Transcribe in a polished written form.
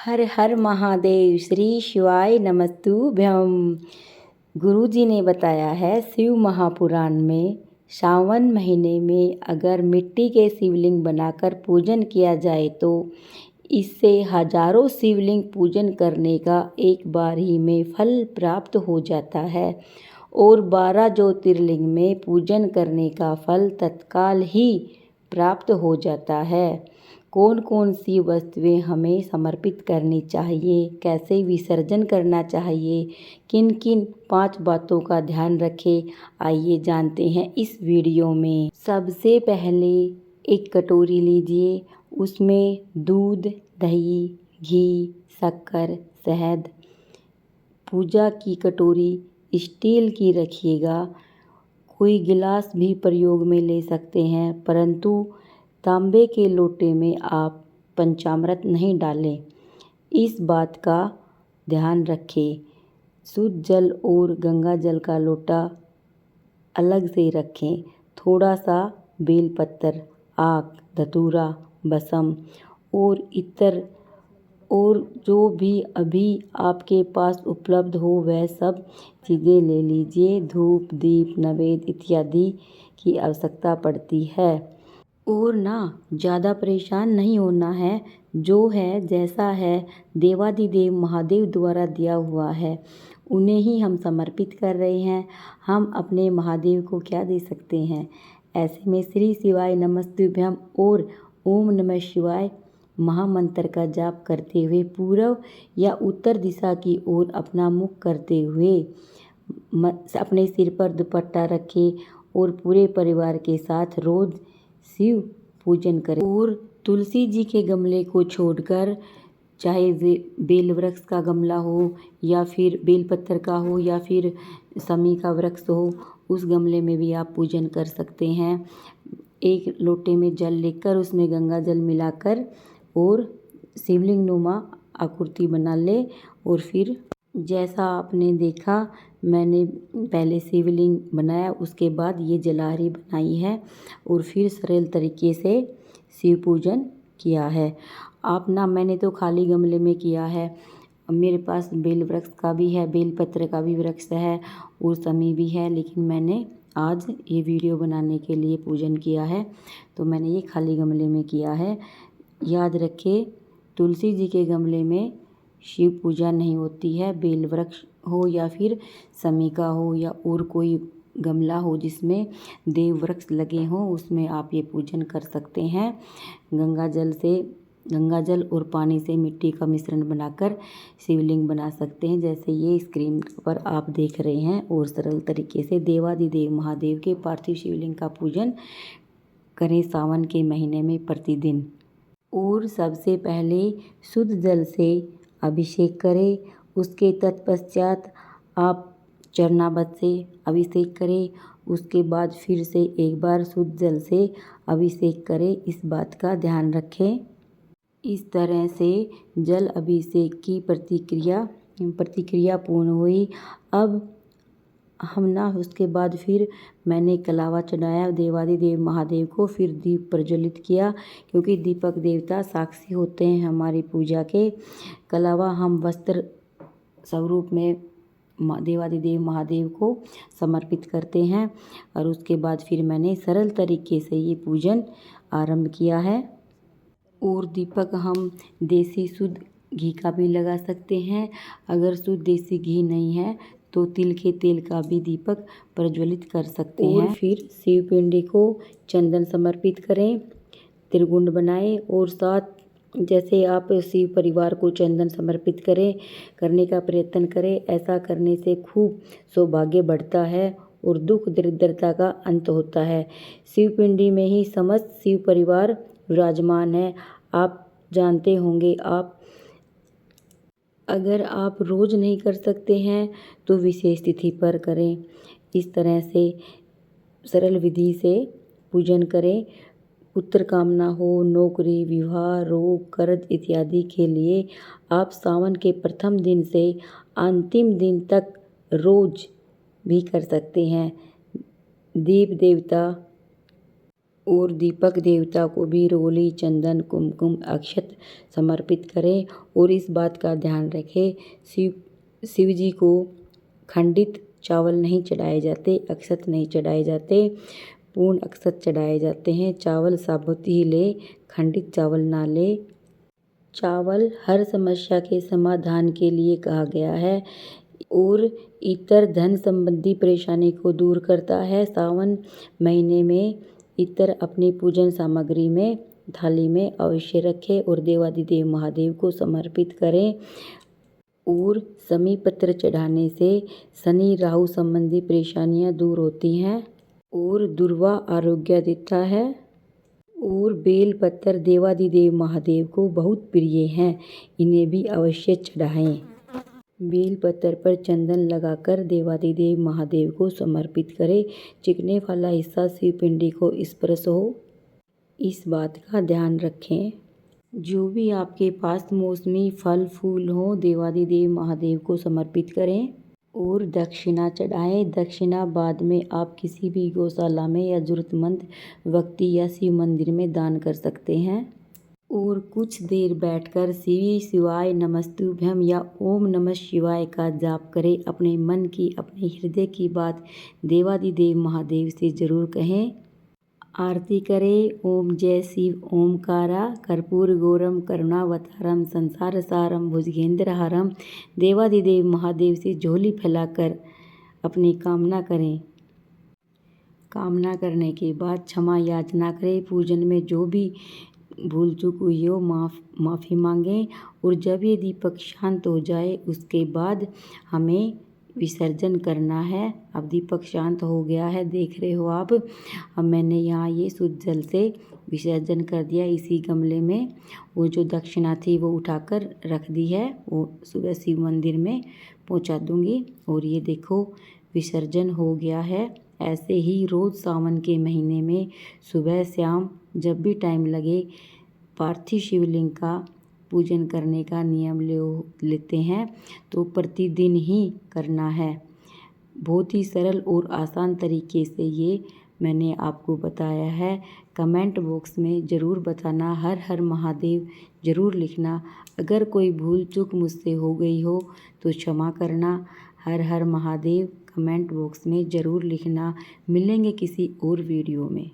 हर हर महादेव। श्री शिवाय नमस्तुभ्यम। गुरु जी ने बताया है शिव महापुराण में, सावन महीने में अगर मिट्टी के शिवलिंग बनाकर पूजन किया जाए तो इससे हजारों शिवलिंग पूजन करने का एक बार ही में फल प्राप्त हो जाता है और 12 ज्योतिर्लिंग में पूजन करने का फल तत्काल ही प्राप्त हो जाता है। कौन कौन सी वस्तुएं हमें समर्पित करनी चाहिए, कैसे विसर्जन करना चाहिए, किन किन 5 बातों का ध्यान रखें, आइए जानते हैं इस वीडियो में। सबसे पहले एक कटोरी लीजिए, उसमें दूध, दही, घी, शक्कर, शहद। पूजा की कटोरी स्टील की रखिएगा। कोई गिलास भी प्रयोग में ले सकते हैं, परंतु तांबे के लोटे में आप पंचामृत नहीं डालें। इस बात का ध्यान रखें। शुद्ध जल और गंगा जल का लोटा अलग से रखें। थोड़ा सा बेलपत्र, आक, धतूरा, बसम और इत्र और जो भी अभी आपके पास उपलब्ध हो वह सब चीज़ें ले लीजिए। धूप, दीप, नैवेद्य इत्यादि की आवश्यकता पड़ती है। और ना ज़्यादा परेशान नहीं होना है, जो है जैसा है देवादिदेव महादेव द्वारा दिया हुआ है उन्हें ही हम समर्पित कर रहे हैं। हम अपने महादेव को क्या दे सकते हैं। ऐसे में श्री शिवाय नमस्तुभ्यम और ओम नमः शिवाय महामंत्र का जाप करते हुए पूर्व या उत्तर दिशा की ओर अपना मुख करते हुए अपने सिर पर दुपट्टा रखें और पूरे परिवार के साथ रोज़ शिव पूजन करें। और तुलसी जी के गमले को छोड़कर, चाहे बेल वृक्ष का गमला हो या फिर बेलपत्र का हो या फिर शमी का वृक्ष हो, उस गमले में भी आप पूजन कर सकते हैं। एक लोटे में जल लेकर उसमें गंगा जल मिलाकर और शिवलिंग नुमा आकृति बना ले और फिर जैसा आपने देखा मैंने पहले शिवलिंग बनाया, उसके बाद ये जलारी बनाई है और फिर सरल तरीके से शिव पूजन किया है। आप ना, मैंने तो खाली गमले में किया है। मेरे पास बेल वृक्ष का भी है, बेलपत्र का भी वृक्ष है और शमी भी है, लेकिन मैंने आज ये वीडियो बनाने के लिए पूजन किया है तो मैंने ये खाली गमले में किया है। याद रखें, तुलसी जी के गमले में शिव पूजा नहीं होती है। बेल वृक्ष हो या फिर शमी का हो या और कोई गमला हो जिसमें देव वृक्ष लगे हों, उसमें आप ये पूजन कर सकते हैं। गंगा जल और पानी से मिट्टी का मिश्रण बनाकर शिवलिंग बना सकते हैं, जैसे ये स्क्रीन पर आप देख रहे हैं। और सरल तरीके से देवादिदेव महादेव के पार्थिव शिवलिंग का पूजन करें सावन के महीने में प्रतिदिन। और सबसे पहले शुद्ध जल से अभिषेक करें। उसके तत्पश्चात आप चरणामृत से अभिषेक करें। उसके बाद फिर से एक बार शुद्ध जल से अभिषेक करें। इस बात का ध्यान रखें। इस तरह से जल अभिषेक की प्रतिक्रिया पूर्ण हुई। अब हम ना, उसके बाद फिर मैंने कलावा चढ़ाया देवादिदेव महादेव को, फिर दीप प्रज्वलित किया, क्योंकि दीपक देवता साक्षी होते हैं हमारी पूजा के। कलावा हम वस्त्र स्वरूप में देवादिदेव महादेव को समर्पित करते हैं। और उसके बाद फिर मैंने सरल तरीके से ये पूजन आरंभ किया है। और दीपक हम देसी शुद्ध घी का भी लगा सकते हैं। अगर शुद्ध देसी घी नहीं है तो तिल के तेल का भी दीपक प्रज्वलित कर सकते हैं। फिर शिव पिंडी को चंदन समर्पित करें, त्रिगुंड बनाएं और साथ जैसे आप शिव परिवार को चंदन समर्पित करने का प्रयत्न करें। ऐसा करने से खूब सौभाग्य बढ़ता है और दुख दरिद्रता का अंत होता है। शिव पिंडी में ही समस्त शिव परिवार विराजमान है। आप जानते होंगे। अगर आप रोज़ नहीं कर सकते हैं तो विशेष तिथि पर करें। इस तरह से सरल विधि से पूजन करें। पुत्र कामना हो, नौकरी, विवाह, रोग, कर्ज इत्यादि के लिए आप सावन के प्रथम दिन से अंतिम दिन तक रोज भी कर सकते हैं। देव देवता और दीपक देवता को भी रोली, चंदन, कुमकुम, अक्षत समर्पित करें। और इस बात का ध्यान रखें, शिव जी को खंडित चावल नहीं चढ़ाए जाते, अक्षत नहीं चढ़ाए जाते, पूर्ण अक्षत चढ़ाए जाते हैं। चावल साबुत ही ले, खंडित चावल ना ले। चावल हर समस्या के समाधान के लिए कहा गया है और इतर धन संबंधी परेशानी को दूर करता है। सावन महीने में इतर अपनी पूजन सामग्री में थाली में अवश्य रखें और देवाधिदेव महादेव को समर्पित करें। और शमी पत्र चढ़ाने से शनि राहु संबंधी परेशानियां दूर होती हैं और दुर्वा आरोग्य देता है। और बेल पत्र देवाधिदेव महादेव को बहुत प्रिय हैं, इन्हें भी अवश्य चढ़ाएं। बेल पत्र पर चंदन लगाकर देवाधिदेव महादेव को समर्पित करें। चिकने वाला हिस्सा शिव पिंडी को स्पर्श हो, इस बात का ध्यान रखें। जो भी आपके पास मौसमी फल फूल हो, देवाधिदेव महादेव को समर्पित करें और दक्षिणा चढ़ाएं। दक्षिणा बाद में आप किसी भी गौशाला में या जरूरतमंद व्यक्ति या शिव मंदिर में दान कर सकते हैं। और कुछ देर बैठकर शिव शिवाय नमस्तुभ्यम या ओम नमः शिवाय का जाप करें। अपने मन की, अपने हृदय की बात देवाधिदेव महादेव से जरूर कहें। आरती करें। ओम जय शिव ओमकारा कर्पूर गौरम करुणावतारम संसार सारम भुजगेंद्रहारम। देवाधिदेव महादेव से झोली फैलाकर अपनी कामना करें। कामना करने के बाद क्षमा याचना करें। पूजन में जो भी भूल चूक हुई हो माफ़ी मांगें। और जब ये दीपक शांत हो जाए उसके बाद हमें विसर्जन करना है। अब दीपक शांत हो गया है, देख रहे हो आप। अब मैंने यहाँ ये शुद्ध जल से विसर्जन कर दिया इसी गमले में। वो जो दक्षिणा थी वो उठाकर रख दी है, वो सुबह शिव मंदिर में पहुँचा दूँगी। और ये देखो विसर्जन हो गया है। ऐसे ही रोज़ सावन के महीने में सुबह शाम जब भी टाइम लगे पार्थिव शिवलिंग का पूजन करने का नियम लेते हैं तो प्रतिदिन ही करना है। बहुत ही सरल और आसान तरीके से ये मैंने आपको बताया है। कमेंट बॉक्स में ज़रूर बताना, हर हर महादेव ज़रूर लिखना। अगर कोई भूल चूक मुझसे हो गई हो तो क्षमा करना। हर हर महादेव कमेंट बॉक्स में ज़रूर लिखना। मिलेंगे किसी और वीडियो में।